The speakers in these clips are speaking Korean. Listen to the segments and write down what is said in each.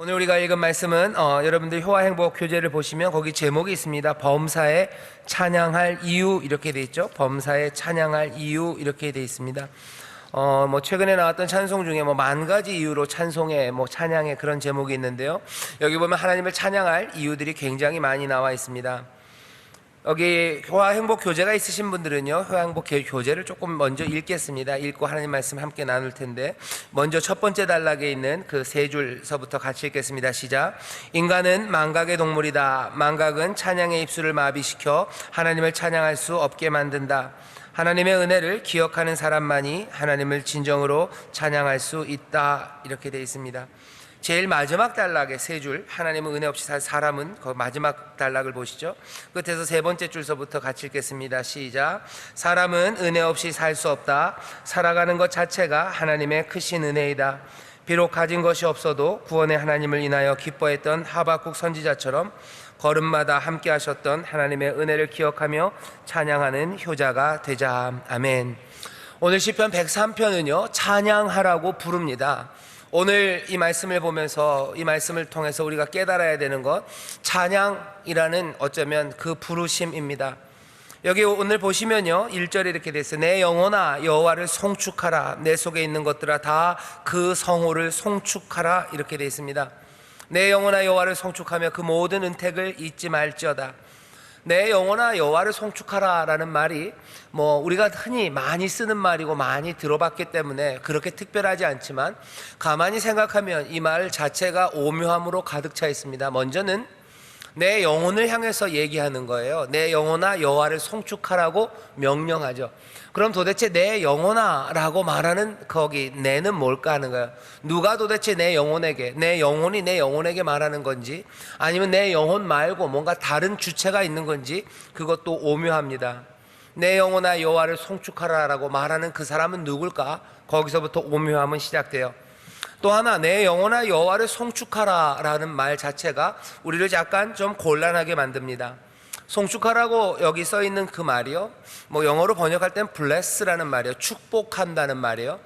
오늘 우리가 읽은 말씀은 여러분들 효화행복 교재를 보시면 거기 제목이 있습니다. 범사에 찬양할 이유 이렇게 돼 있죠. 범사에 찬양할 이유 이렇게 돼 있습니다. 최근에 나왔던 찬송 중에 만 가지 이유로 찬송에 찬양에 그런 제목이 있는데요. 여기 보면 하나님을 찬양할 이유들이 굉장히 많이 나와 있습니다. 여기 효화행복 교재가 있으신 분들은요, 효화행복 교재를 조금 먼저 읽겠습니다. 읽고 하나님 말씀 함께 나눌 텐데, 먼저 첫 번째 단락에 있는 그 세 줄서부터 같이 읽겠습니다. 시작. 인간은 망각의 동물이다. 망각은 찬양의 입술을 마비시켜 하나님을 찬양할 수 없게 만든다. 하나님의 은혜를 기억하는 사람만이 하나님을 진정으로 찬양할 수 있다. 이렇게 되어 있습니다. 제일 마지막 단락의 세 줄, 하나님은 은혜 없이 살 사람은, 그 마지막 단락을 보시죠. 끝에서 세 번째 줄서부터 같이 읽겠습니다. 시작. 사람은 은혜 없이 살 수 없다. 살아가는 것 자체가 하나님의 크신 은혜이다. 비록 가진 것이 없어도 구원의 하나님을 인하여 기뻐했던 하박국 선지자처럼 걸음마다 함께 하셨던 하나님의 은혜를 기억하며 찬양하는 효자가 되자. 아멘. 오늘 시편 103편은요 찬양하라고 부릅니다. 오늘 이 말씀을 보면서, 이 말씀을 통해서 우리가 깨달아야 되는 것, 찬양이라는 어쩌면 그 부르심입니다. 여기 오늘 보시면요 1절에 이렇게 되어 있어요. 내 영혼아 여호와를 송축하라. 내 속에 있는 것들아 다 그 성호를 송축하라. 이렇게 되어 있습니다. 내 영혼아 여호와를 송축하며 그 모든 은택을 잊지 말지어다. 내 영혼아 여호와를 송축하라 라는 말이 우리가 흔히 많이 쓰는 말이고 많이 들어봤기 때문에 그렇게 특별하지 않지만, 가만히 생각하면 이 말 자체가 오묘함으로 가득 차 있습니다. 먼저는 내 영혼을 향해서 얘기하는 거예요. 내 영혼아 여호와를 송축하라고 명령하죠. 그럼 도대체 내 영혼아 라고 말하는 거기 내는 뭘까 하는 거예요. 누가 도대체 내 영혼에게, 내 영혼이 내 영혼에게 말하는 건지, 아니면 내 영혼 말고 뭔가 다른 주체가 있는 건지, 그것도 오묘합니다. 내 영혼아 여호와를 송축하라 라고 말하는 그 사람은 누굴까? 거기서부터 오묘함은 시작돼요. 또 하나, 내 영혼아 여호와를 송축하라 라는 말 자체가 우리를 약간 좀 곤란하게 만듭니다. 송축하라고 여기 써 있는 그 말이요, 영어로 번역할 땐 bless라는 말이에요. 축복한다는 말이에요.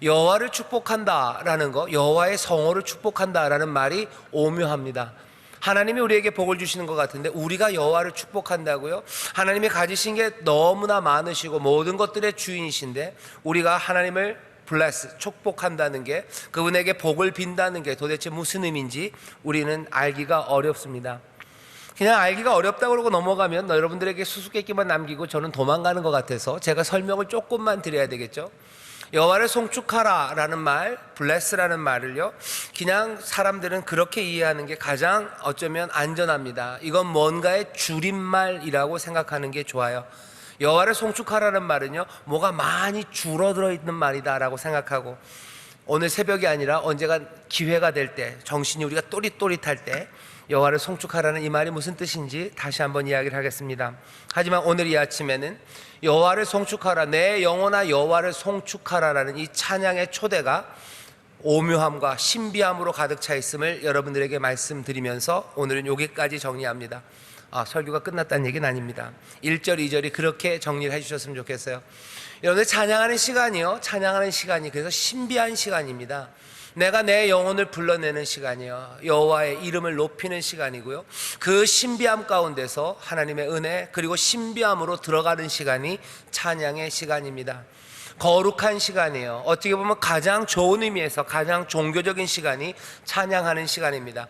여호와를 축복한다라는 거, 여호와의 성호를 축복한다라는 말이 오묘합니다. 하나님이 우리에게 복을 주시는 것 같은데 우리가 여호와를 축복한다고요? 하나님이 가지신 게 너무나 많으시고 모든 것들의 주인이신데 우리가 하나님을 bless, 축복한다는 게, 그분에게 복을 빈다는 게 도대체 무슨 의미인지 우리는 알기가 어렵습니다. 그냥 알기가 어렵다고 그러고 넘어가면 여러분들에게 수수께끼만 남기고 저는 도망가는 것 같아서 제가 설명을 조금만 드려야 되겠죠. 여호와를 송축하라 라는 말, bless라는 말을요 그냥 사람들은 그렇게 이해하는 게 가장 어쩌면 안전합니다. 이건 뭔가의 줄임말이라고 생각하는 게 좋아요. 여호와를 송축하라는 말은요 뭐가 많이 줄어들어 있는 말이다 라고 생각하고, 오늘 새벽이 아니라 언제가 기회가 될 때, 정신이 우리가 또릿또릿할 때 여호와를 송축하라는 이 말이 무슨 뜻인지 다시 한번 이야기를 하겠습니다. 하지만 오늘 이 아침에는 여호와를 송축하라, 내 영혼아 여호와를 송축하라라는 이 찬양의 초대가 오묘함과 신비함으로 가득 차 있음을 여러분들에게 말씀드리면서 오늘은 여기까지 정리합니다. 설교가 끝났다는 얘기는 아닙니다. 1절 2절이 그렇게 정리를 해주셨으면 좋겠어요. 여러분들 찬양하는 시간이요, 찬양하는 시간이 그래서 신비한 시간입니다. 내가 내 영혼을 불러내는 시간이요, 여호와의 이름을 높이는 시간이고요, 그 신비함 가운데서 하나님의 은혜 그리고 신비함으로 들어가는 시간이 찬양의 시간입니다. 거룩한 시간이에요. 어떻게 보면 가장 좋은 의미에서 가장 종교적인 시간이 찬양하는 시간입니다.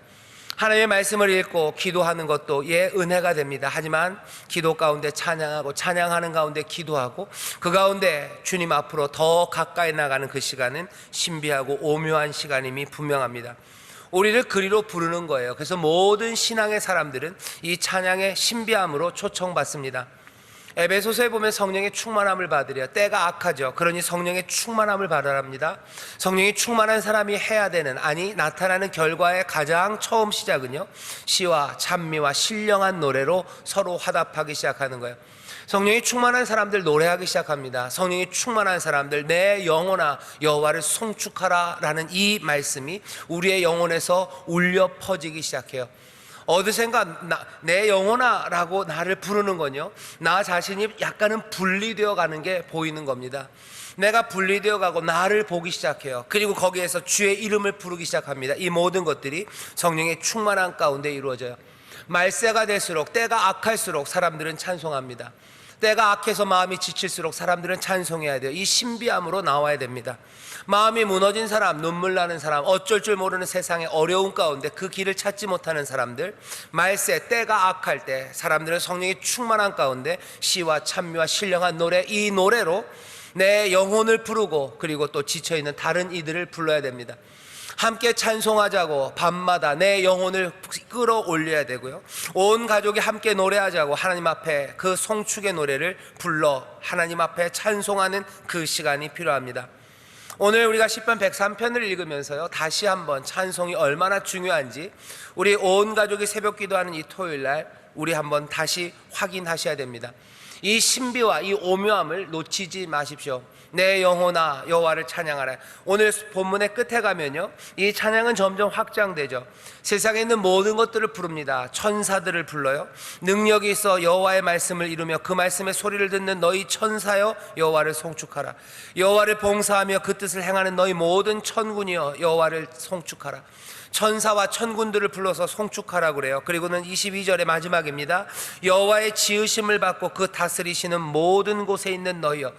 하나님의 말씀을 읽고 기도하는 것도 은혜가 됩니다. 하지만 기도 가운데 찬양하고, 찬양하는 가운데 기도하고, 그 가운데 주님 앞으로 더 가까이 나가는 그 시간은 신비하고 오묘한 시간임이 분명합니다. 우리를 그리로 부르는 거예요. 그래서 모든 신앙의 사람들은 이 찬양의 신비함으로 초청받습니다. 에베소서에 보면 성령의 충만함을 받으려, 때가 악하죠. 그러니 성령의 충만함을 받으랍니다. 성령이 충만한 사람이 해야 되는, 아니 나타나는 결과의 가장 처음 시작은요 시와 찬미와 신령한 노래로 서로 화답하기 시작하는 거예요. 성령이 충만한 사람들 노래하기 시작합니다. 성령이 충만한 사람들 내 영혼아 여호와를 송축하라 라는 이 말씀이 우리의 영혼에서 울려 퍼지기 시작해요. 어느샌가 내 영혼아 라고 나를 부르는 건요, 나 자신이 약간은 분리되어 가는 게 보이는 겁니다. 내가 분리되어 가고 나를 보기 시작해요. 그리고 거기에서 주의 이름을 부르기 시작합니다. 이 모든 것들이 성령의 충만한 가운데 이루어져요. 말세가 될수록, 때가 악할수록 사람들은 찬송합니다. 때가 악해서 마음이 지칠수록 사람들은 찬송해야 돼요. 이 신비함으로 나와야 됩니다. 마음이 무너진 사람, 눈물 나는 사람, 어쩔 줄 모르는 세상의 어려운 가운데 그 길을 찾지 못하는 사람들, 말세 때가 악할 때 사람들은 성령의 충만한 가운데 시와 찬미와 신령한 노래, 이 노래로 내 영혼을 부르고 그리고 또 지쳐있는 다른 이들을 불러야 됩니다. 함께 찬송하자고 밤마다 내 영혼을 끌어올려야 되고요, 온 가족이 함께 노래하자고 하나님 앞에 그 송축의 노래를 불러 하나님 앞에 찬송하는 그 시간이 필요합니다. 오늘 우리가 시편 103편을 읽으면서요, 다시 한번 찬송이 얼마나 중요한지 우리 온 가족이 새벽 기도하는 이 토요일날 우리 한번 다시 확인하셔야 됩니다. 이 신비와 이 오묘함을 놓치지 마십시오. 내 영혼아 여호와를 찬양하라. 오늘 본문의 끝에 가면요, 이 찬양은 점점 확장되죠. 세상에 있는 모든 것들을 부릅니다. 천사들을 불러요. 능력이 있어 여호와의 말씀을 이루며 그 말씀의 소리를 듣는 너희 천사여 여호와를 송축하라. 여호와를 봉사하며 그 뜻을 행하는 너희 모든 천군이여 여호와를 송축하라. 천사와 천군들을 불러서 송축하라 그래요. 그리고는 22절의 마지막입니다. 여호와의 지으심을 받고 그 다스리시는 모든 곳에 있는 너희여.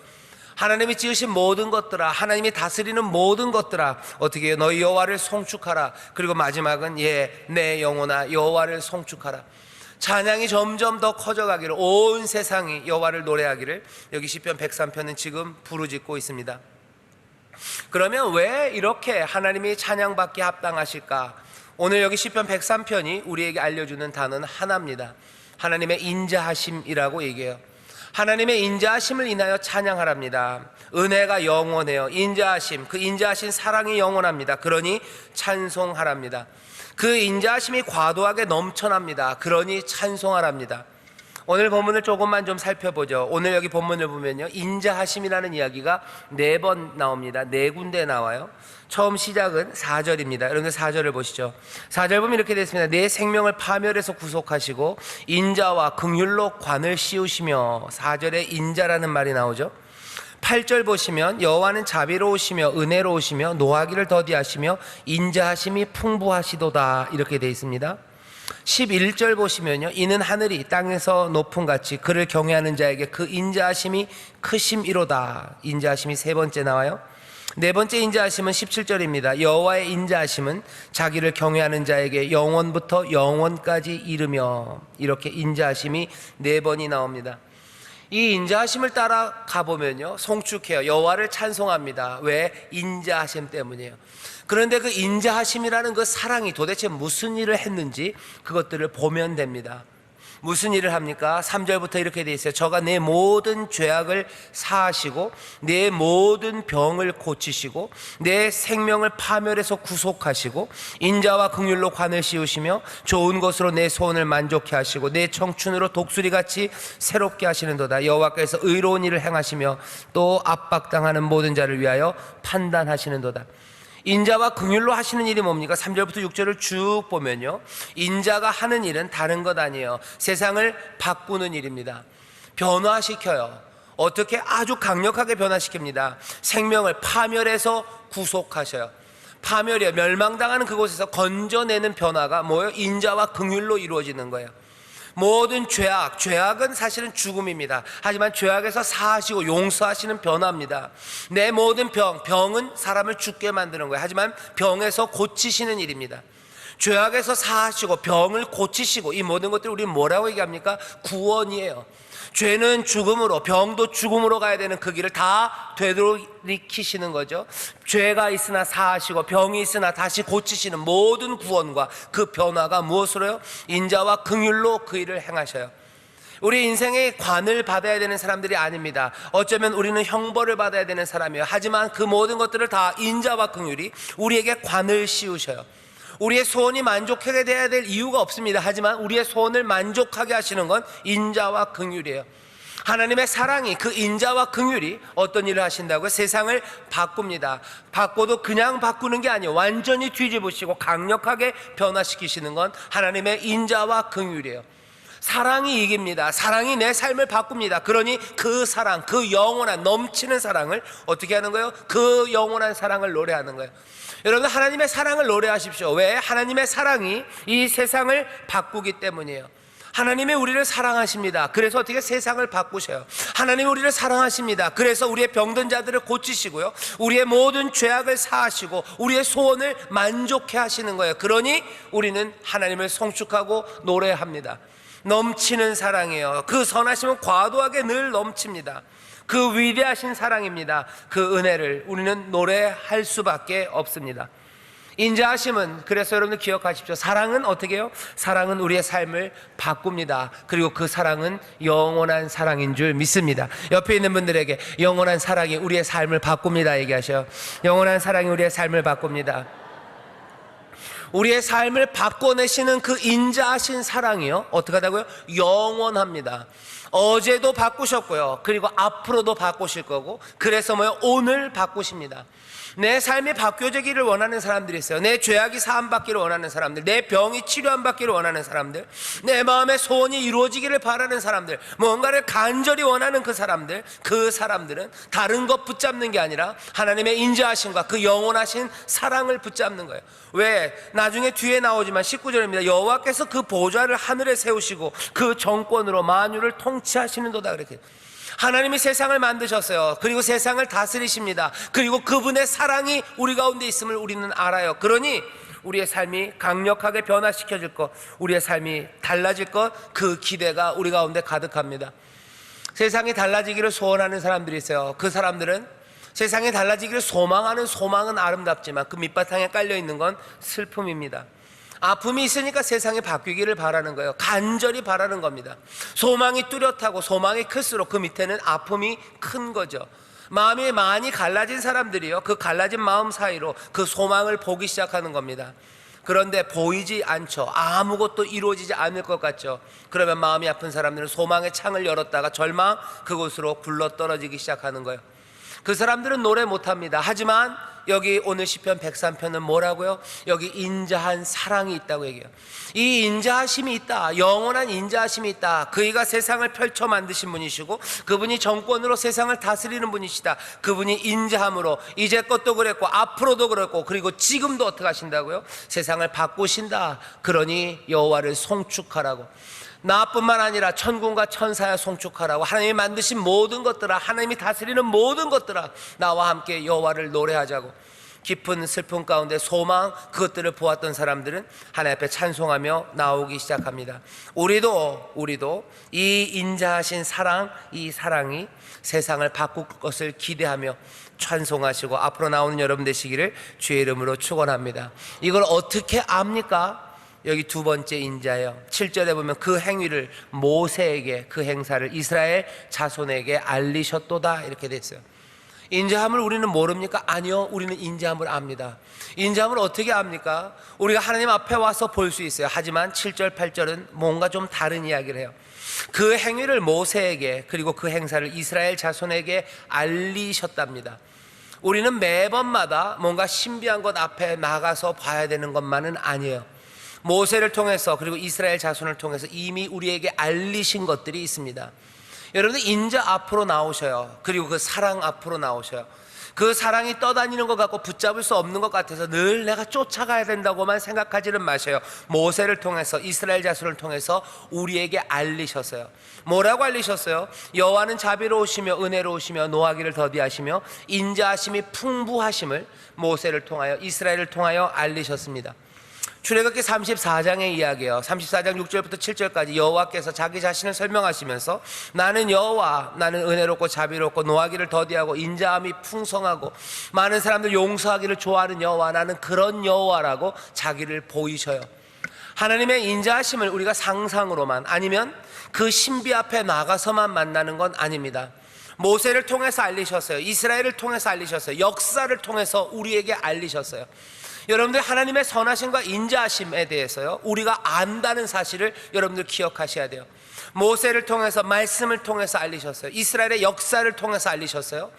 하나님이 지으신 모든 것들아, 하나님이 다스리는 모든 것들아, 어떻게 해요? 너희 여호와를 송축하라. 그리고 마지막은 내 영혼아 여호와를 송축하라. 찬양이 점점 더 커져가기를, 온 세상이 여호와를 노래하기를 여기 시편 103편은 지금 부르짖고 있습니다. 그러면 왜 이렇게 하나님이 찬양받기 합당하실까? 오늘 여기 시편 103편이 우리에게 알려주는 단어는 하나입니다. 하나님의 인자하심이라고 얘기해요. 하나님의 인자하심을 인하여 찬양하랍니다. 은혜가 영원해요. 인자하심, 그 인자하신 사랑이 영원합니다. 그러니 찬송하랍니다. 그 인자하심이 과도하게 넘쳐납니다. 그러니 찬송하랍니다. 오늘 본문을 조금만 좀 살펴보죠. 오늘 여기 본문을 보면요, 인자하심이라는 이야기가 4번 나옵니다. 4군데 나와요. 처음 시작은 4절입니다. 여러분들 4절을 보시죠. 4절 보면 이렇게 되어 있습니다. 내 생명을 파멸해서 구속하시고 인자와 긍휼로 관을 씌우시며. 4절에 인자라는 말이 나오죠. 8절 보시면 여호와는 자비로우시며 은혜로우시며 노하기를 더디하시며 인자하심이 풍부하시도다, 이렇게 되어 있습니다. 11절 보시면요, 이는 하늘이 땅에서 높음같이 그를 경외하는 자에게 그 인자하심이 크심이로다. 인자하심이 3번째 나와요. 4번째 인자하심은 17절입니다. 여호와의 인자하심은 자기를 경외하는 자에게 영원부터 영원까지 이르며. 이렇게 인자하심이 4번이 나옵니다. 이 인자하심을 따라 가보면요, 송축해요. 여호와를 찬송합니다. 왜? 인자하심 때문이에요. 그런데 그 인자하심이라는 그 사랑이 도대체 무슨 일을 했는지 그것들을 보면 됩니다. 무슨 일을 합니까? 3절부터 이렇게 돼 있어요. 저가 내 모든 죄악을 사하시고 내 모든 병을 고치시고 내 생명을 파멸해서 구속하시고 인자와 긍휼로 관을 씌우시며 좋은 것으로 내 소원을 만족케 하시고 내 청춘으로 독수리같이 새롭게 하시는도다. 여호와께서 의로운 일을 행하시며 또 압박당하는 모든 자를 위하여 판단하시는도다. 인자와 긍휼로 하시는 일이 뭡니까? 3절부터 6절을 쭉 보면요, 인자가 하는 일은 다른 것 아니에요. 세상을 바꾸는 일입니다. 변화시켜요. 어떻게? 아주 강력하게 변화시킵니다. 생명을 파멸해서 구속하셔요. 파멸이요, 멸망당하는 그곳에서 건져내는 변화가 뭐예요? 인자와 긍휼로 이루어지는 거예요. 모든 죄악은 사실은 죽음입니다. 하지만 죄악에서 사하시고 용서하시는 변화입니다. 내 모든 병은 사람을 죽게 만드는 거예요. 하지만 병에서 고치시는 일입니다. 죄악에서 사하시고 병을 고치시고, 이 모든 것들을 우리는 뭐라고 얘기합니까? 구원이에요. 죄는 죽음으로, 병도 죽음으로 가야 되는 그 길을 다 되돌이키시는 거죠. 죄가 있으나 사하시고 병이 있으나 다시 고치시는 모든 구원과 그 변화가 무엇으로요? 인자와 긍휼로 그 일을 행하셔요. 우리 인생의 관을 받아야 되는 사람들이 아닙니다. 어쩌면 우리는 형벌을 받아야 되는 사람이에요. 하지만 그 모든 것들을 다 인자와 긍휼이 우리에게 관을 씌우셔요. 우리의 소원이 만족하게 돼야 될 이유가 없습니다. 하지만 우리의 소원을 만족하게 하시는 건 인자와 긍휼이에요. 하나님의 사랑이, 그 인자와 긍휼이 어떤 일을 하신다고요? 세상을 바꿉니다. 바꿔도 그냥 바꾸는 게 아니에요. 완전히 뒤집으시고 강력하게 변화시키시는 건 하나님의 인자와 긍휼이에요. 사랑이 이깁니다. 사랑이 내 삶을 바꿉니다. 그러니 그 사랑, 그 영원한 넘치는 사랑을 어떻게 하는 거예요? 그 영원한 사랑을 노래하는 거예요. 여러분, 하나님의 사랑을 노래하십시오. 왜? 하나님의 사랑이 이 세상을 바꾸기 때문이에요. 하나님이 우리를 사랑하십니다. 그래서 어떻게 세상을 바꾸셔요. 하나님이 우리를 사랑하십니다. 그래서 우리의 병든 자들을 고치시고요, 우리의 모든 죄악을 사하시고 우리의 소원을 만족해 하시는 거예요. 그러니 우리는 하나님을 송축하고 노래합니다. 넘치는 사랑이에요. 그 선하심은 과도하게 늘 넘칩니다. 그 위대하신 사랑입니다. 그 은혜를 우리는 노래할 수밖에 없습니다. 인자하심은, 그래서 여러분들 기억하십시오. 사랑은 어떻게 해요? 사랑은 우리의 삶을 바꿉니다. 그리고 그 사랑은 영원한 사랑인 줄 믿습니다. 옆에 있는 분들에게 영원한 사랑이 우리의 삶을 바꿉니다 얘기하셔요. 영원한 사랑이 우리의 삶을 바꿉니다. 우리의 삶을 바꿔내시는 그 인자하신 사랑이요, 어떻게 하다고요? 영원합니다. 어제도 바꾸셨고요, 그리고 앞으로도 바꾸실 거고, 그래서 뭐요? 오늘 바꾸십니다. 내 삶이 바뀌어지기를 원하는 사람들이 있어요. 내 죄악이 사함받기를 원하는 사람들, 내 병이 치료함받기를 원하는 사람들, 내 마음의 소원이 이루어지기를 바라는 사람들, 뭔가를 간절히 원하는 그 사람들은 다른 것 붙잡는 게 아니라 하나님의 인자하심과 그 영원하신 사랑을 붙잡는 거예요. 왜? 나중에 뒤에 나오지만 19절입니다. 여호와께서 그 보좌를 하늘에 세우시고 그 정권으로 만유를 통치하시는도다, 그렇게. 하나님이 세상을 만드셨어요. 그리고 세상을 다스리십니다. 그리고 그분의 사랑이 우리 가운데 있음을 우리는 알아요. 그러니 우리의 삶이 강력하게 변화시켜질 것, 우리의 삶이 달라질 것, 그 기대가 우리 가운데 가득합니다. 세상이 달라지기를 소원하는 사람들이 있어요. 그 사람들은 세상이 달라지기를 소망하는 소망은 아름답지만 그 밑바탕에 깔려있는 건 슬픔입니다. 아픔이 있으니까 세상이 바뀌기를 바라는 거예요. 간절히 바라는 겁니다. 소망이 뚜렷하고 소망이 클수록 그 밑에는 아픔이 큰 거죠. 마음이 많이 갈라진 사람들이요, 그 갈라진 마음 사이로 그 소망을 보기 시작하는 겁니다. 그런데 보이지 않죠. 아무것도 이루어지지 않을 것 같죠. 그러면 마음이 아픈 사람들은 소망의 창을 열었다가 절망, 그곳으로 굴러떨어지기 시작하는 거예요. 그 사람들은 노래 못합니다. 하지만 여기 오늘 시편 103편은 뭐라고요? 여기 인자한 사랑이 있다고 얘기해요. 이 인자하심이 있다, 영원한 인자하심이 있다. 그이가 세상을 펼쳐 만드신 분이시고 그분이 정권으로 세상을 다스리는 분이시다. 그분이 인자함으로 이제껏도 그랬고 앞으로도 그랬고 그리고 지금도 어떻게 하신다고요? 세상을 바꾸신다. 그러니 여호와를 송축하라고. 나뿐만 아니라 천군과 천사야 송축하라고. 하나님이 만드신 모든 것들아, 하나님이 다스리는 모든 것들아, 나와 함께 여호와를 노래하자고. 깊은 슬픔 가운데 소망, 그것들을 보았던 사람들은 하나님 앞에 찬송하며 나오기 시작합니다. 우리도 이 인자하신 사랑, 이 사랑이 세상을 바꿀 것을 기대하며 찬송하시고 앞으로 나오는 여러분 되시기를 주의 이름으로 축원합니다. 이걸 어떻게 압니까? 여기 두 번째 인자예요. 7절에 보면 그 행위를 모세에게, 그 행사를 이스라엘 자손에게 알리셨도다, 이렇게 됐어요. 인자함을 우리는 모릅니까? 아니요, 우리는 인자함을 압니다. 인자함을 어떻게 압니까? 우리가 하나님 앞에 와서 볼 수 있어요. 하지만 7절 8절은 뭔가 좀 다른 이야기를 해요. 그 행위를 모세에게, 그리고 그 행사를 이스라엘 자손에게 알리셨답니다. 우리는 매번마다 뭔가 신비한 것 앞에 나가서 봐야 되는 것만은 아니에요. 모세를 통해서 그리고 이스라엘 자손을 통해서 이미 우리에게 알리신 것들이 있습니다. 여러분들, 인자 앞으로 나오셔요. 그리고 그 사랑 앞으로 나오셔요. 그 사랑이 떠다니는 것 같고 붙잡을 수 없는 것 같아서 늘 내가 쫓아가야 된다고만 생각하지는 마셔요. 모세를 통해서, 이스라엘 자손을 통해서 우리에게 알리셨어요. 뭐라고 알리셨어요? 여호와는 자비로우시며 은혜로우시며 노하기를 더디하시며 인자하심이 풍부하심을 모세를 통하여, 이스라엘을 통하여 알리셨습니다. 출애굽기 34장의 이야기예요. 34장 6절부터 7절까지 여호와께서 자기 자신을 설명하시면서 나는 여호와, 나는 은혜롭고 자비롭고 노하기를 더디하고 인자함이 풍성하고 많은 사람들 용서하기를 좋아하는 여호와, 나는 그런 여호와라고 자기를 보이셔요. 하나님의 인자하심을 우리가 상상으로만, 아니면 그 신비 앞에 나가서만 만나는 건 아닙니다. 모세를 통해서 알리셨어요. 이스라엘을 통해서 알리셨어요. 역사를 통해서 우리에게 알리셨어요. 여러분들 하나님의 선하심과 인자하심에 대해서요, 우리가 안다는 사실을 여러분들 기억하셔야 돼요. 모세를 통해서, 말씀을 통해서 알리셨어요. 이스라엘의 역사를 통해서 알리셨어요.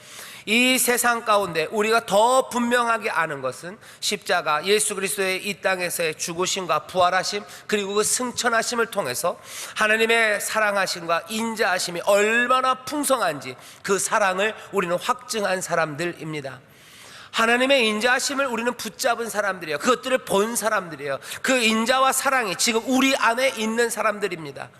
이 세상 가운데 우리가 더 분명하게 아는 것은 십자가, 예수 그리스도의 이 땅에서의 죽으심과 부활하심, 그리고 그 승천하심을 통해서 하나님의 사랑하심과 인자하심이 얼마나 풍성한지, 그 사랑을 우리는 확증한 사람들입니다. 하나님의 인자하심을 우리는 붙잡은 사람들이에요. 그것들을 본 사람들이에요. 그 인자와 사랑이 지금 우리 안에 있는 사람들입니다.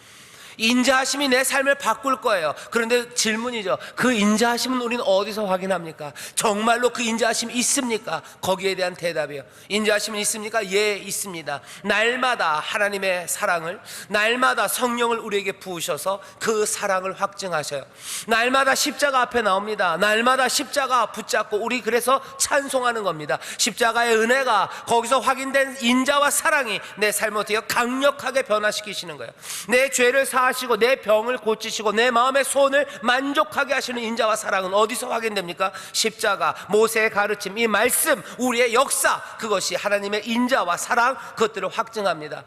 인자하심이 내 삶을 바꿀 거예요. 그런데 질문이죠. 그 인자하심은 우리는 어디서 확인합니까? 정말로 그 인자하심이 있습니까? 거기에 대한 대답이에요. 인자하심은 있습니까? 예, 있습니다. 날마다 하나님의 사랑을, 날마다 성령을 우리에게 부으셔서 그 사랑을 확증하셔요. 날마다 십자가 앞에 나옵니다. 날마다 십자가 붙잡고 우리 그래서 찬송하는 겁니다. 십자가의 은혜가, 거기서 확인된 인자와 사랑이 내 삶을 어떻게 강력하게 변화시키시는 거예요. 내 죄를 하시고 내 병을 고치시고 내 마음의 소원을 만족하게 하시는 인자와 사랑은 어디서 확인됩니까? 십자가, 모세의 가르침, 이 말씀, 우리의 역사, 그것이 하나님의 인자와 사랑, 그것들을 확증합니다.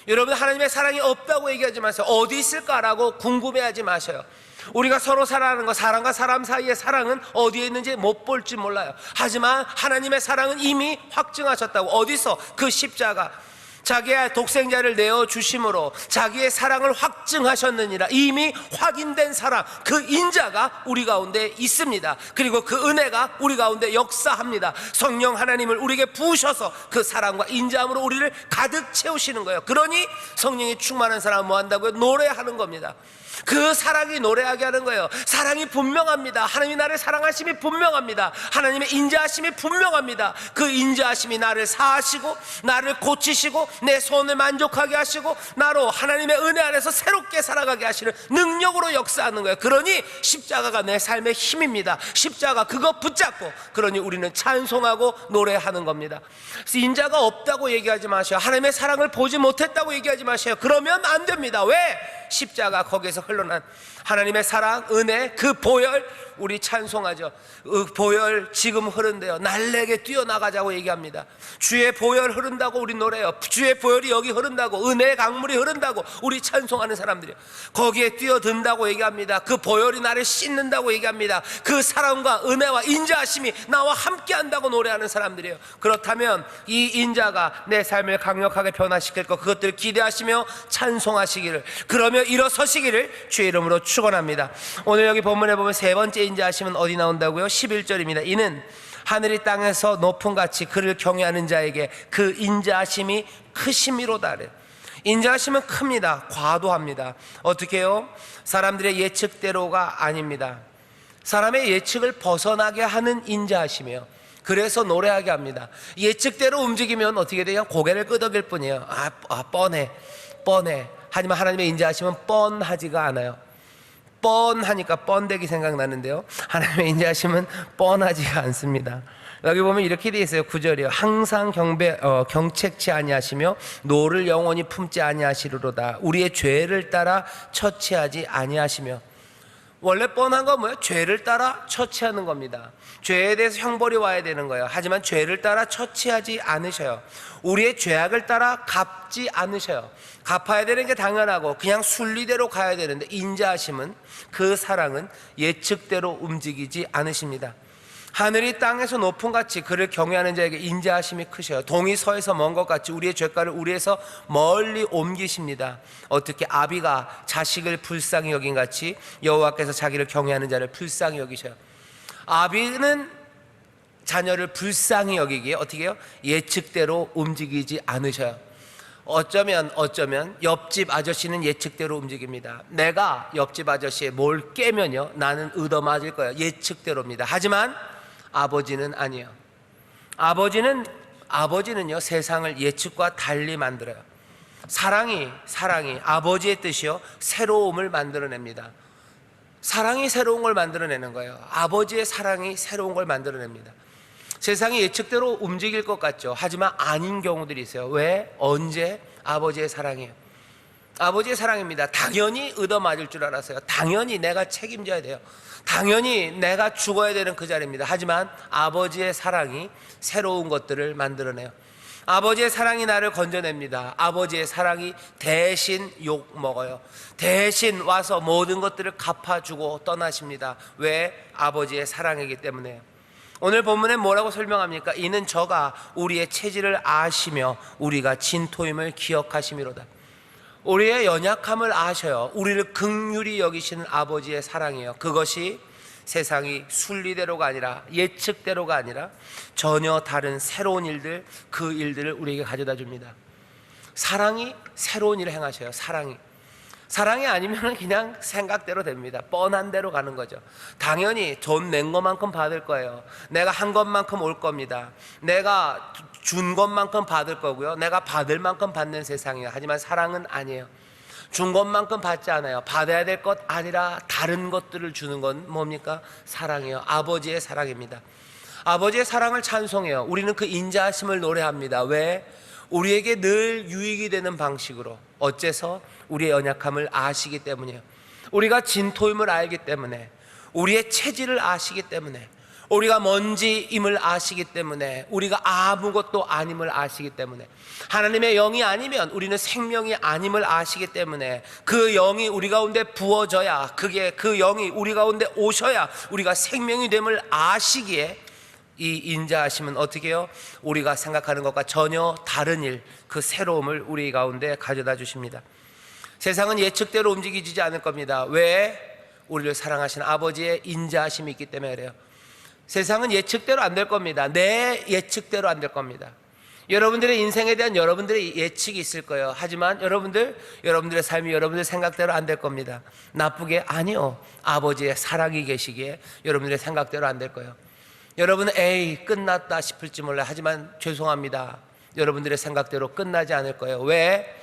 여러분, 하나님의 사랑이 없다고 얘기하지 마세요. 어디 있을까라고 궁금해하지 마셔요. 우리가 서로 사랑하는 것, 사람과 사람 사이의 사랑은 어디에 있는지 못 볼지 몰라요. 하지만 하나님의 사랑은 이미 확증하셨다고. 어디서? 그 십자가, 자기의 독생자를 내어주심으로 자기의 사랑을 확증하셨느니라. 이미 확인된 사랑, 그 인자가 우리 가운데 있습니다. 그리고 그 은혜가 우리 가운데 역사합니다. 성령 하나님을 우리에게 부으셔서 그 사랑과 인자함으로 우리를 가득 채우시는 거예요. 그러니 성령이 충만한 사람은 뭐 한다고요? 노래하는 겁니다. 그 사랑이 노래하게 하는 거예요. 사랑이 분명합니다. 하나님이 나를 사랑하심이 분명합니다. 하나님의 인자하심이 분명합니다. 그 인자하심이 나를 사하시고 나를 고치시고 내 소원을 만족하게 하시고 나로 하나님의 은혜 안에서 새롭게 살아가게 하시는 능력으로 역사하는 거예요. 그러니 십자가가 내 삶의 힘입니다. 십자가, 그거 붙잡고, 그러니 우리는 찬송하고 노래하는 겁니다. 그래서 인자가 없다고 얘기하지 마셔요. 하나님의 사랑을 보지 못했다고 얘기하지 마셔요. 그러면 안 됩니다. 왜? 십자가, 거기에서 흘러난 하나님의 사랑, 은혜, 그 보혈, 우리 찬송하죠. 그 보혈 지금 흐른대요. 날래게 뛰어나가자고 얘기합니다. 주의 보혈 흐른다고 우리 노래해요. 주의 보혈이 여기 흐른다고, 은혜의 강물이 흐른다고 우리 찬송하는 사람들이에요. 거기에 뛰어든다고 얘기합니다. 그 보혈이 나를 씻는다고 얘기합니다. 그 사랑과 은혜와 인자하심이 나와 함께 한다고 노래하는 사람들이에요. 그렇다면 이 인자가 내 삶을 강력하게 변화시킬 것, 그것들을 기대하시며 찬송하시기를, 그러며 일어서시기를 주의 이름으로 축원합니다. 오늘 여기 본문에 보면 세 번째 인자하심은 어디 나온다고요? 11절입니다. 이는 하늘이 땅에서 높은 같이 그를 경외하는 자에게 그 인자하심이 크심이로다. 인자하심은 큽니다. 과도합니다. 어떻게 해요? 사람들의 예측대로가 아닙니다. 사람의 예측을 벗어나게 하는 인자하심이에요. 그래서 노래하게 합니다. 예측대로 움직이면 어떻게 돼요? 고개를 끄덕일 뿐이에요. 뻔해. 하지만 하나님의 인자하심은 뻔하지가 않아요. 뻔하니까 번데기 생각나는데요, 하나님의 인자하심은 뻔하지가 않습니다. 여기 보면 이렇게 되어 있어요. 9절이요. 항상 경책치 아니하시며 노를 영원히 품지 아니하시리로다. 우리의 죄를 따라 처치하지 아니하시며. 원래 뻔한 건 뭐예요? 죄를 따라 처치하는 겁니다. 죄에 대해서 형벌이 와야 되는 거예요. 하지만 죄를 따라 처치하지 않으셔요. 우리의 죄악을 따라 갚지 않으셔요. 갚아야 되는 게 당연하고 그냥 순리대로 가야 되는데, 인자하심은, 그 사랑은 예측대로 움직이지 않으십니다. 하늘이 땅에서 높은 같이 그를 경외하는 자에게 인자하심이 크셔요. 동이 서에서 먼 것 같이 우리의 죄가를 우리에서 멀리 옮기십니다. 어떻게 아비가 자식을 불쌍히 여긴 같이 여호와께서 자기를 경외하는 자를 불쌍히 여기셔요. 아비는 자녀를 불쌍히 여기기에 어떻게 해요? 예측대로 움직이지 않으셔요. 어쩌면 옆집 아저씨는 예측대로 움직입니다. 내가 옆집 아저씨에 뭘 깨면요, 나는 얻어맞을 거예요. 예측대로입니다. 하지만 아버지는 아니에요. 아버지는요, 세상을 예측과 달리 만들어요. 사랑이 아버지의 뜻이요, 새로움을 만들어냅니다. 사랑이 새로운 걸 만들어내는 거예요. 아버지의 사랑이 새로운 걸 만들어냅니다. 세상이 예측대로 움직일 것 같죠. 하지만 아닌 경우들이 있어요. 왜? 언제? 아버지의 사랑이에요. 아버지의 사랑입니다. 당연히 얻어맞을 줄 알았어요. 당연히 내가 책임져야 돼요. 당연히 내가 죽어야 되는 그 자리입니다. 하지만 아버지의 사랑이 새로운 것들을 만들어내요. 아버지의 사랑이 나를 건져냅니다. 아버지의 사랑이 대신 욕 먹어요. 대신 와서 모든 것들을 갚아주고 떠나십니다. 왜? 아버지의 사랑이기 때문에요. 오늘 본문에 뭐라고 설명합니까? 이는 저가 우리의 체질을 아시며 우리가 진토임을 기억하심이로다. 우리의 연약함을 아셔요. 우리를 긍휼히 여기시는 아버지의 사랑이에요. 그것이 세상이 순리대로가 아니라, 예측대로가 아니라 전혀 다른 새로운 일들, 그 일들을 우리에게 가져다 줍니다. 사랑이 새로운 일을 행하셔요. 사랑이 아니면 그냥 생각대로 됩니다. 뻔한 대로 가는 거죠. 당연히 돈 낸 것만큼 받을 거예요. 내가 한 것만큼 올 겁니다. 내가 준 것만큼 받을 거고요. 내가 받을 만큼 받는 세상이에요. 하지만 사랑은 아니에요. 준 것만큼 받지 않아요. 받아야 될 것 아니라 다른 것들을 주는 건 뭡니까? 사랑이에요. 아버지의 사랑입니다. 아버지의 사랑을 찬송해요. 우리는 그 인자하심을 노래합니다. 왜? 우리에게 늘 유익이 되는 방식으로. 어째서? 우리의 연약함을 아시기 때문이에요. 우리가 진토임을 알기 때문에, 우리의 체질을 아시기 때문에, 우리가 먼지임을 아시기 때문에, 우리가 아무것도 아님을 아시기 때문에, 하나님의 영이 아니면 우리는 생명이 아님을 아시기 때문에, 그 영이 우리 가운데 부어져야, 그 영이 우리 가운데 오셔야 우리가 생명이 됨을 아시기에, 이 인자하심은 어떻게 해요? 우리가 생각하는 것과 전혀 다른 일, 그 새로움을 우리 가운데 가져다 주십니다. 세상은 예측대로 움직이지 않을 겁니다. 왜? 우리를 사랑하시는 아버지의 인자하심이 있기 때문에 그래요. 세상은 예측대로 안 될 겁니다. 내 예측대로 안 될 겁니다. 여러분들의 인생에 대한 여러분들의 예측이 있을 거예요. 하지만 여러분들의 삶이 여러분들의 생각대로 안 될 겁니다. 나쁘게? 아니요. 아버지의 사랑이 계시기에 여러분들의 생각대로 안 될 거예요. 여러분은 에이 끝났다 싶을지 몰라요. 하지만 죄송합니다. 여러분들의 생각대로 끝나지 않을 거예요. 왜?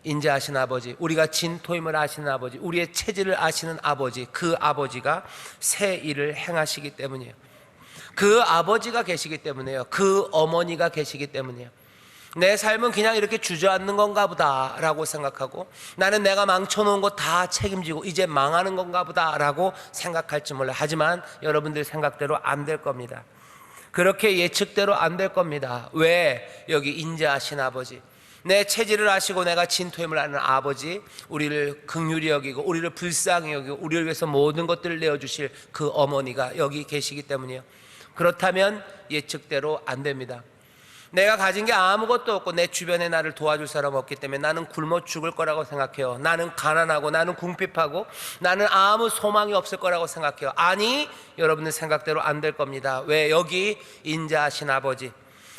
인자하신 아버지, 우리가 진토임을 아시는 아버지, 우리의 체질을 아시는 아버지, 그 아버지가 새 일을 행하시기 때문이에요. 그 아버지가 계시기 때문에요. 그 어머니가 계시기 때문이에요. 내 삶은 그냥 이렇게 주저앉는 건가 보다 라고 생각하고, 나는 내가 망쳐놓은 거 다 책임지고 이제 망하는 건가 보다 라고 생각할지 몰라요. 하지만 여러분들 생각대로 안 될 겁니다. 그렇게 예측대로 안 될 겁니다. 왜? 여기 인자하신 아버지, 내 체질을 아시고 내가 진토임을 아는 아버지, 우리를 긍휼히 여기고 우리를 불쌍히 여기고 우리를 위해서 모든 것들을 내어주실 그 어머니가 여기 계시기 때문이에요. 그렇다면 예측대로 안 됩니다. 내가 가진 게 아무것도 없고 내 주변에 나를 도와줄 사람 없기 때문에 나는 굶어 죽을 거라고 생각해요. 나는 가난하고 나는 궁핍하고 나는 아무 소망이 없을 거라고 생각해요. 아니, 여러분의 생각대로 안 될 겁니다. 왜? 여기 인자하신 아버지,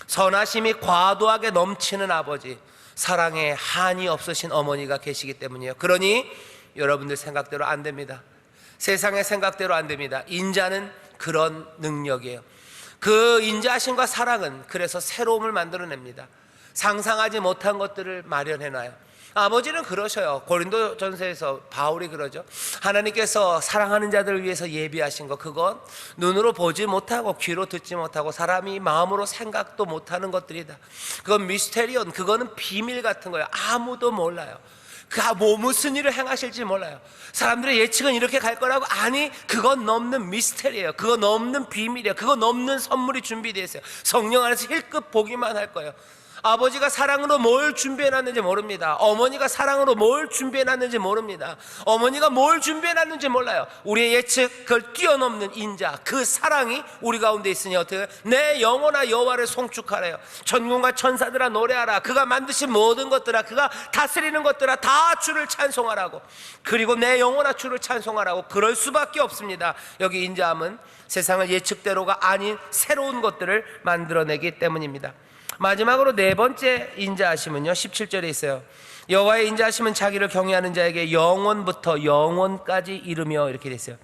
선하심이 과도하게 넘치는 아버지, 사랑에 한이 없으신 어머니가 계시기 때문이에요. 그러니 여러분들 생각대로 안 됩니다. 세상의 생각대로 안 됩니다. 인자는 그런 능력이에요. 그 인자하심과 사랑은 그래서 새로움을 만들어냅니다. 상상하지 못한 것들을 마련해놔요. 아버지는 그러셔요. 고린도전서에서 바울이 그러죠. 하나님께서 사랑하는 자들을 위해서 예비하신 것, 그건 눈으로 보지 못하고 귀로 듣지 못하고 사람이 마음으로 생각도 못하는 것들이다. 그건 미스테리온, 그거는 비밀 같은 거예요. 아무도 몰라요. 무슨 일을 행하실지 몰라요. 사람들의 예측은 이렇게 갈 거라고. 아니, 그건 넘는 미스테리예요. 그거 넘는 비밀이에요. 그거 넘는 선물이 준비되어 있어요. 성령 안에서 힐끗 보기만 할 거예요. 아버지가 사랑으로 뭘 준비해놨는지 모릅니다. 어머니가 사랑으로 뭘 준비해놨는지 모릅니다. 어머니가 뭘 준비해놨는지 몰라요. 우리의 예측, 그걸 뛰어넘는 인자, 그 사랑이 우리 가운데 있으니 어떻게? 내 영혼아 여호와를 송축하래요. 천군과 천사들아 노래하라. 그가 만드신 모든 것들아, 그가 다스리는 것들아 다 주를 찬송하라고. 그리고 내 영혼아 주를 찬송하라고. 그럴 수밖에 없습니다. 여기 인자함은 세상을 예측대로가 아닌 새로운 것들을 만들어내기 때문입니다. 마지막으로 네 번째 인자하심은요, 17절에 있어요. 여호와의 인자하심은 자기를 경외하는 자에게 영원부터 영원까지 이르며, 이렇게 돼 있어요.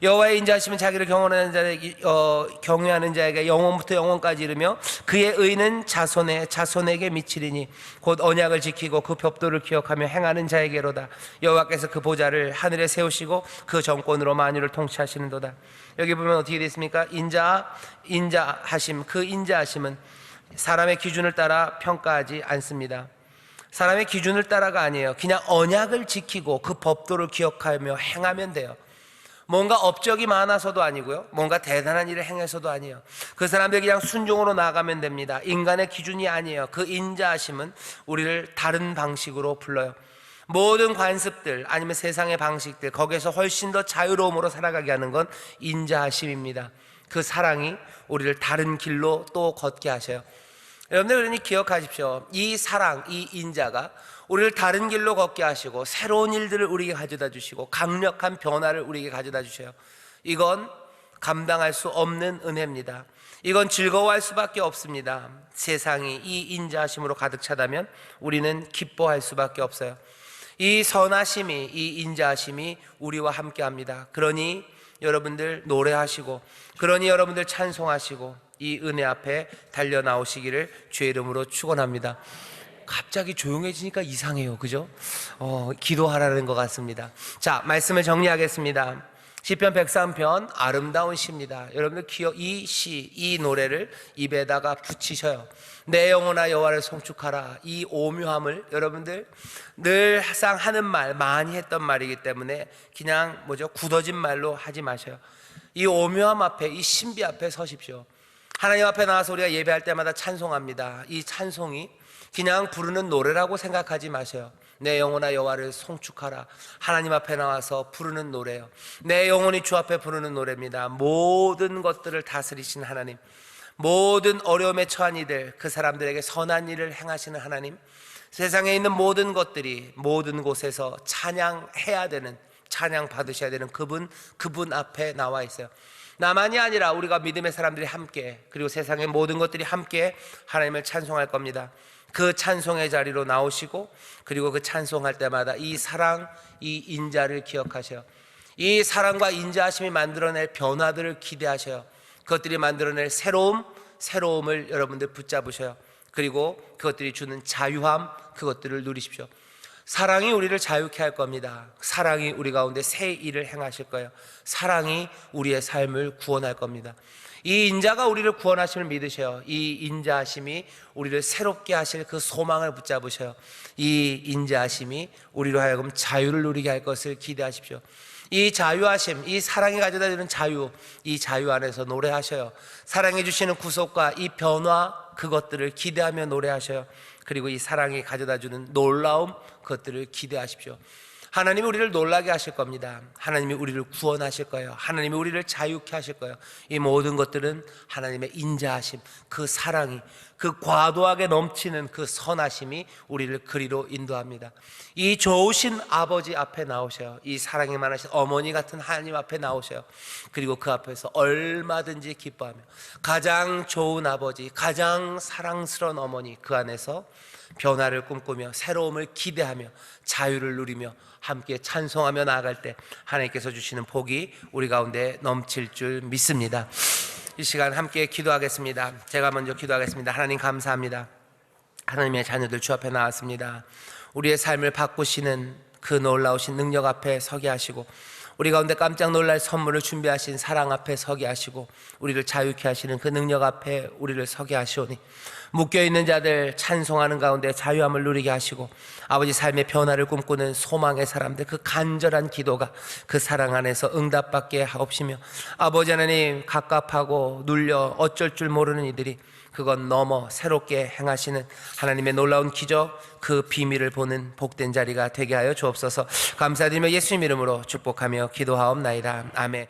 여호와의 인자하심은 자기를 경외하는 자에게 영원부터 영원까지 이르며 그의 의는 자손에게 미치리니 곧 언약을 지키고 그 법도를 기억하며 행하는 자에게로다. 여호와께서 그 보좌를 하늘에 세우시고 그 정권으로 만유를 통치하시는도다. 여기 보면 어떻게 되어 있습니까? 인자하심, 그 인자하심은 사람의 기준을 따라 평가하지 않습니다. 사람의 기준을 따라가 아니에요. 그냥 언약을 지키고 그 법도를 기억하며 행하면 돼요. 뭔가 업적이 많아서도 아니고요, 뭔가 대단한 일을 행해서도 아니에요. 그 사람들이 그냥 순종으로 나가면 됩니다. 인간의 기준이 아니에요. 그 인자하심은 우리를 다른 방식으로 불러요. 모든 관습들 아니면 세상의 방식들, 거기에서 훨씬 더 자유로움으로 살아가게 하는 건 인자하심입니다. 그 사랑이 우리를 다른 길로 또 걷게 하셔요. 여러분들, 그러니 기억하십시오. 이 사랑, 이 인자가 우리를 다른 길로 걷게 하시고 새로운 일들을 우리에게 가져다 주시고 강력한 변화를 우리에게 가져다 주셔요. 이건 감당할 수 없는 은혜입니다. 이건 즐거워할 수밖에 없습니다. 세상이 이 인자하심으로 가득 차다면 우리는 기뻐할 수밖에 없어요. 이 선하심이, 이 인자하심이 우리와 함께합니다. 그러니 여러분들 노래하시고, 그러니 여러분들 찬송하시고 이 은혜 앞에 달려 나오시기를 주의 이름으로 축원합니다. 갑자기 조용해지니까 이상해요, 그죠? 기도하라는 것 같습니다. 자, 말씀을 정리하겠습니다. 시편 103편 아름다운 시입니다. 여러분들 이 시, 이 노래를 입에다가 붙이셔요. 내 영혼아 여호와를 송축하라. 이 오묘함을 여러분들 늘 항상 하는 말, 많이 했던 말이기 때문에 그냥 굳어진 말로 하지 마셔요. 이 오묘함 앞에, 이 신비 앞에 서십시오. 하나님 앞에 나와서 우리가 예배할 때마다 찬송합니다. 이 찬송이 그냥 부르는 노래라고 생각하지 마세요. 내 영혼아 여호와를 송축하라. 하나님 앞에 나와서 부르는 노래요. 내 영혼이 주 앞에 부르는 노래입니다. 모든 것들을 다스리신 하나님, 모든 어려움에 처한 이들, 그 사람들에게 선한 일을 행하시는 하나님, 세상에 있는 모든 것들이 모든 곳에서 찬양해야 되는, 찬양 받으셔야 되는 그분 앞에 나와 있어요. 나만이 아니라 우리가 믿음의 사람들이 함께, 그리고 세상의 모든 것들이 함께 하나님을 찬송할 겁니다. 그 찬송의 자리로 나오시고, 그리고 그 찬송할 때마다 이 사랑, 이 인자를 기억하셔요. 이 사랑과 인자하심이 만들어낼 변화들을 기대하셔요. 그것들이 만들어낼 새로움을 여러분들 붙잡으셔요. 그리고 그것들이 주는 자유함, 그것들을 누리십시오. 사랑이 우리를 자유케 할 겁니다. 사랑이 우리 가운데 새 일을 행하실 거예요. 사랑이 우리의 삶을 구원할 겁니다. 이 인자가 우리를 구원하심을 믿으셔요. 이 인자하심이 우리를 새롭게 하실 그 소망을 붙잡으셔요. 이 인자하심이 우리로 하여금 자유를 누리게 할 것을 기대하십시오. 이 자유하심, 이 사랑이 가져다 주는 자유, 이 자유 안에서 노래하셔요. 사랑해 주시는 구속과 이 변화, 그것들을 기대하며 노래하셔요. 그리고 이 사랑이 가져다 주는 놀라움, 그것들을 기대하십시오. 하나님이 우리를 놀라게 하실 겁니다. 하나님이 우리를 구원하실 거예요. 하나님이 우리를 자유케 하실 거예요. 이 모든 것들은 하나님의 인자하심, 그 사랑이, 그 과도하게 넘치는 그 선하심이 우리를 그리로 인도합니다. 이 좋으신 아버지 앞에 나오셔요. 이 사랑이 많으신 어머니 같은 하나님 앞에 나오셔요. 그리고 그 앞에서 얼마든지 기뻐하며, 가장 좋은 아버지, 가장 사랑스러운 어머니, 그 안에서 변화를 꿈꾸며 새로움을 기대하며 자유를 누리며 함께 찬송하며 나아갈 때 하나님께서 주시는 복이 우리 가운데 넘칠 줄 믿습니다. 이 시간 함께 기도하겠습니다. 제가 먼저 기도하겠습니다. 하나님 감사합니다. 하나님의 자녀들 주 앞에 나왔습니다. 우리의 삶을 바꾸시는 그 놀라우신 능력 앞에 서게 하시고, 우리 가운데 깜짝 놀랄 선물을 준비하신 사랑 앞에 서게 하시고, 우리를 자유케 하시는 그 능력 앞에 우리를 서게 하시오니, 묶여있는 자들 찬송하는 가운데 자유함을 누리게 하시고, 아버지 삶의 변화를 꿈꾸는 소망의 사람들, 그 간절한 기도가 그 사랑 안에서 응답받게 하옵시며, 아버지 하나님 갑갑하고 눌려 어쩔 줄 모르는 이들이 그건 넘어 새롭게 행하시는 하나님의 놀라운 기적, 그 비밀을 보는 복된 자리가 되게 하여 주옵소서. 감사드리며 예수님 이름으로 축복하며 기도하옵나이다. 아멘.